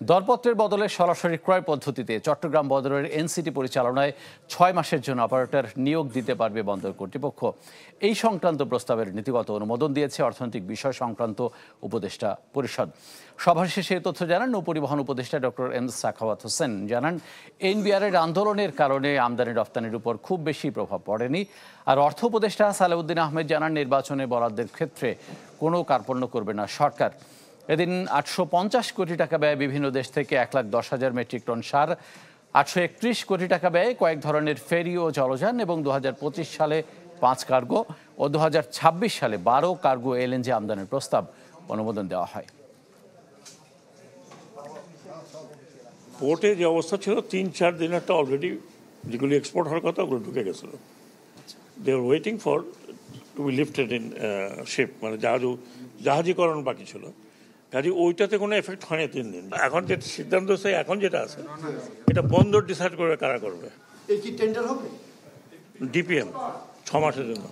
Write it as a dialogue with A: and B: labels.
A: দরপত্রের বদলে সরাসরি ক্রয় পদ্ধতিতে চট্টগ্রাম বন্দরের এনসিটি পরিচালনায় 6 মাসের জন্য অপারেটর নিয়োগ দিতে পারবে বন্দর কর্তৃপক্ষ। এই সংক্রান্ত প্রস্তাবের নীতিগত অনুমোদন দিয়েছে অর্থনৈতিক বিষয় সংক্রান্ত উপদেষ্টা পরিষদ। সভা শেষে তথ্য জানান নৌপরিবহন উপদেষ্টা ডক্টর এম সাখাওয়াত হোসেন। জানান, এনবিআরের আন্দোলনের কারণে আমদানি রপ্তানির উপর খুব বেশি প্রভাব পড়েনি। আর অর্থ উপদেষ্টা সালেউদ্দিন আহমেদ জানান, নির্বাচনে বরাদ্দের ক্ষেত্রে কোনো কার্পণ্য করবে না সরকার। এদিন 850 কোটি টাকা ব্যয়ে বিভিন্ন দেশ থেকে 1,10,000 মেট্রিক টন সার, 831 কোটি টাকা ব্যয়ে কয়েক ধরনের ফেরি ও জলযান এবং 2025 সালে 5 কার্গো ও 2026 সালে 12 কার্গো এলএনজি আমদানির প্রস্তাব অনুমোদন দেওয়া হয়।
B: পোর্টে যে অবস্থা ছিল 3-4 দিনেরটা অলরেডি যেগুলি এক্সপোর্ট হওয়ার কথা ওগুলো ঢুকে গেছিল। They are waiting for to be lifted in ship, মানে জাহাজীকরণ বাকি ছিল। কাজে ওইটাতে কোনো এফেক্ট হয়নি 3 দিন। এখন যে সিদ্ধান্ত হচ্ছে, এখন যেটা আছে এটা বন্দর ডিসাইড করবে কারা করবে।
C: এই কি টেন্ডার হবে?
B: ডিপিএম 6 মাসের জন্য।